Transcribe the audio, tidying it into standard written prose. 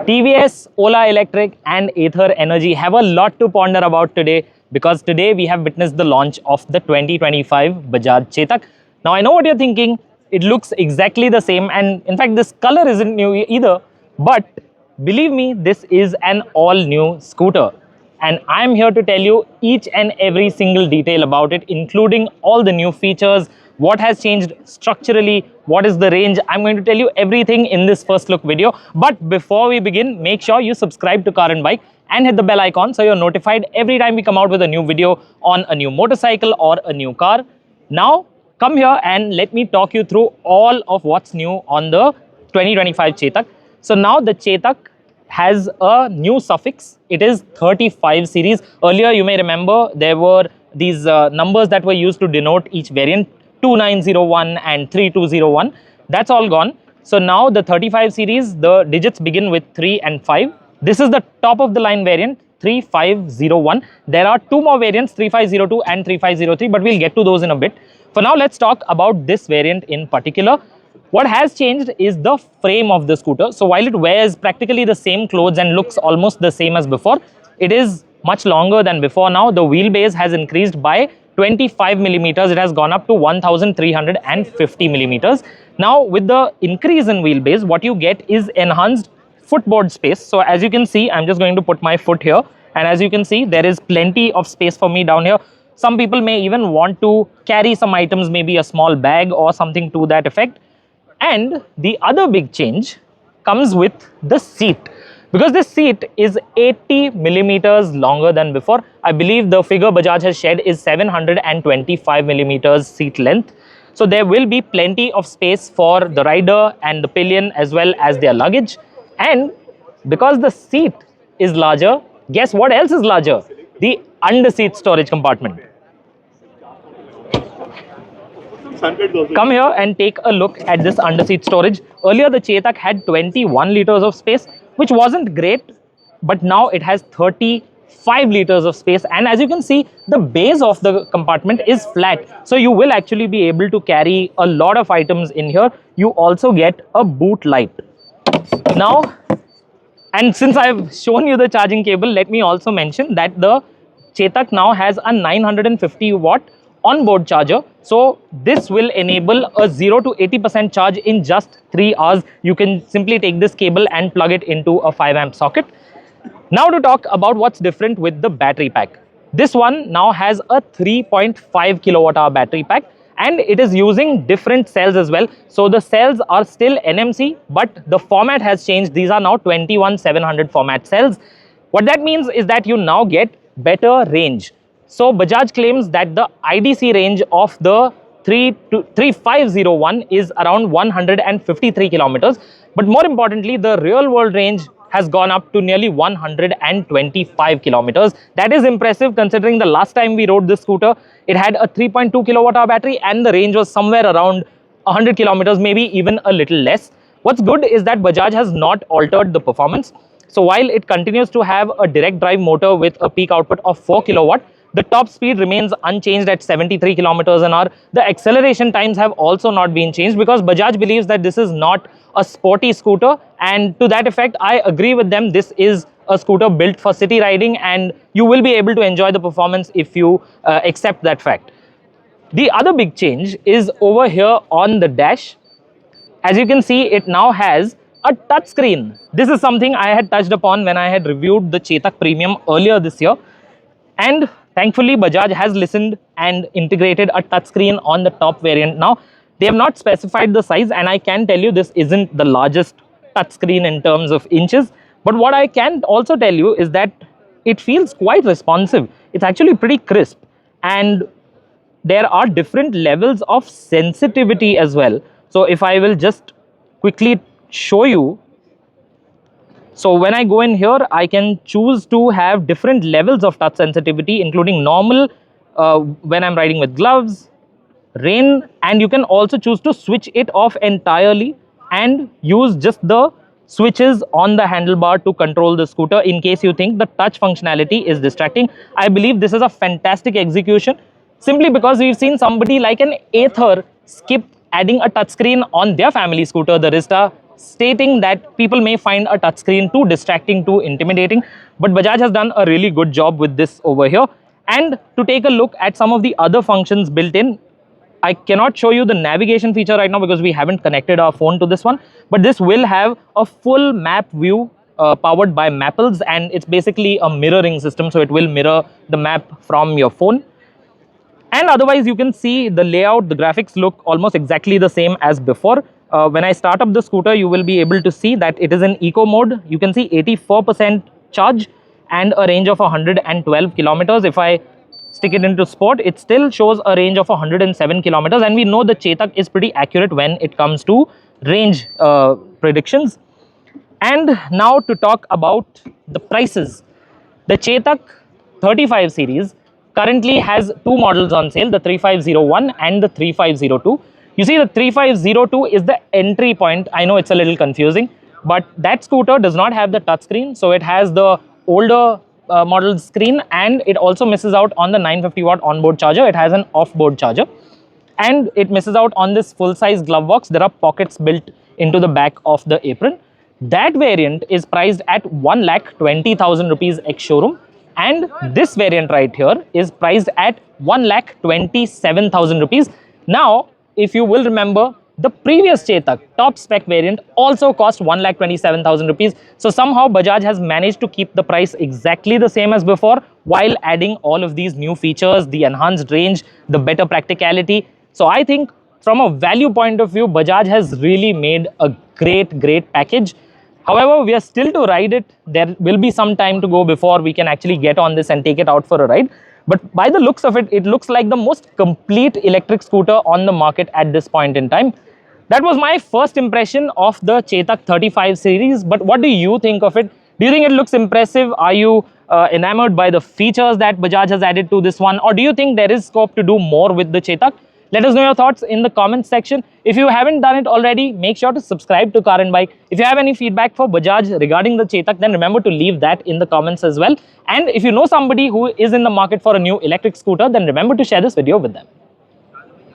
TVS, Ola Electric and Ather Energy have a lot to ponder about today because today we have witnessed the launch of the 2025 Bajaj Chetak. Now I know what you're thinking, it looks exactly the same and in fact this color isn't new either, but believe me, this is an all new scooter and I'm here to tell you each and every single detail about it, including all the new features, what has changed structurally, what is the range. I'm going to tell you everything in this first look video. But before we begin, make sure you subscribe to Carandbike and hit the bell icon so you're notified every time we come out with a new video on a new motorcycle or a new car. Now, come here and let me talk you through all of what's new on the 2025 Chetak. So now the Chetak has a new suffix. It is 35 series. Earlier, you may remember there were these numbers that were used to denote each variant. 2901 and 3201, that's all gone. So now the 35 series, the digits begin with 3 and 5. This is the top of the line variant 3501. There are two more variants 3502 and 3503, but we'll get to those in a bit. For now, let's talk about this variant in particular. What has changed is the frame of the scooter. So while it wears practically the same clothes and looks almost the same as before, it is much longer than before now. The wheelbase has increased by 25 millimeters. It has gone up to 1350 millimeters. Now with the increase in wheelbase, what you get is enhanced footboard space. So as you can see, I'm just going to put my foot here, and as you can see, there is plenty of space for me down here. Some people may even want to carry some items, maybe a small bag or something to that effect. And the other big change comes with the seat, because this seat is 80 millimeters longer than before. I believe the figure Bajaj has shared is 725 millimeters seat length. So there will be plenty of space for the rider and the pillion as well as their luggage. And because the seat is larger, guess what else is larger? The underseat storage compartment. Come here and take a look at this underseat storage. Earlier the Chetak had 21 liters of space, which wasn't great, but now it has 35 liters of space. And as you can see, the base of the compartment is flat. So you will actually be able to carry a lot of items in here. You also get a boot light. Now, and since I've shown you the charging cable, let me also mention that the Chetak now has a 950 watt onboard charger. So this will enable a 0 to 80% charge in just 3 hours. You can simply take this cable and plug it into a 5 amp socket. Now to talk about what's different with the battery pack. This one now has a 3.5 kilowatt hour battery pack, and it is using different cells as well. So the cells are still NMC, but the format has changed. These are now 21700 format cells. What that means is that you now get better range. So Bajaj claims that the IDC range of the 3501 is around 153 kilometers. But more importantly, the real world range has gone up to nearly 125 kilometers. That is impressive considering the last time we rode this scooter, it had a 3.2 kilowatt hour battery and the range was somewhere around 100 kilometers, maybe even a little less. What's good is that Bajaj has not altered the performance. So while it continues to have a direct drive motor with a peak output of 4 kilowatt, the top speed remains unchanged at 73 kilometers an hour. The acceleration times have also not been changed because Bajaj believes that this is not a sporty scooter, and to that effect, I agree with them. This is a scooter built for city riding and you will be able to enjoy the performance if you accept that fact. The other big change is over here on the dash. As you can see, it now has a touch screen. This is something I had touched upon when I had reviewed the Chetak Premium earlier this year. And thankfully, Bajaj has listened and integrated a touchscreen on the top variant. Now, they have not specified the size, and I can tell you this isn't the largest touchscreen in terms of inches. But what I can also tell you is that it feels quite responsive. It's actually pretty crisp, and there are different levels of sensitivity as well. So if I will just quickly show you. So when I go in here, I can choose to have different levels of touch sensitivity, including normal, when I'm riding with gloves, rain, and you can also choose to switch it off entirely and use just the switches on the handlebar to control the scooter in case you think the touch functionality is distracting. I believe this is a fantastic execution simply because we've seen somebody like an Ather skip adding a touchscreen on their family scooter, the Rista stating that people may find a touchscreen too distracting, too intimidating, but Bajaj has done a really good job with this over here. And to take a look at some of the other functions built in, I cannot show you the navigation feature right now because we haven't connected our phone to this one, but this will have a full map view powered by Mapples, and it's basically a mirroring system, so it will mirror the map from your phone. And otherwise, you can see the layout, the graphics look almost exactly the same as before. When I start up the scooter, you will be able to see that it is in eco mode. You can see 84% charge and a range of 112 kilometers. If I stick it into sport, it still shows a range of 107 kilometers, and we know the Chetak is pretty accurate when it comes to range predictions. And now to talk about the prices. The Chetak 35 series currently has two models on sale, the 3501 and the 3502. You see, the 3502 is the entry point. I know it's a little confusing, but that scooter does not have the touchscreen, so it has the older model screen, and it also misses out on the 950 watt onboard charger. It has an off-board charger, and it misses out on this full-size glove box. There are pockets built into the back of the apron. That variant is priced at 1,20,000 rupees ex-showroom, and this variant right here is priced at 1,27,000 rupees. Now, if you will remember, the previous Chetak top spec variant also cost 1,27,000 rupees. So somehow Bajaj has managed to keep the price exactly the same as before while adding all of these new features, the enhanced range, the better practicality. So I think from a value point of view, Bajaj has really made a great package. However, we are still to ride it. There will be some time to go before we can actually get on this and take it out for a ride. But by the looks of it, it looks like the most complete electric scooter on the market at this point in time. That was my first impression of the Chetak 35 series. But what do you think of it? Do you think it looks impressive? Are you enamored by the features that Bajaj has added to this one? Or do you think there is scope to do more with the Chetak? Let us know your thoughts in the comments section. If you haven't done it already, make sure to subscribe to Car and Bike. If you have any feedback for Bajaj regarding the Chetak, then remember to leave that in the comments as well. And if you know somebody who is in the market for a new electric scooter, then remember to share this video with them.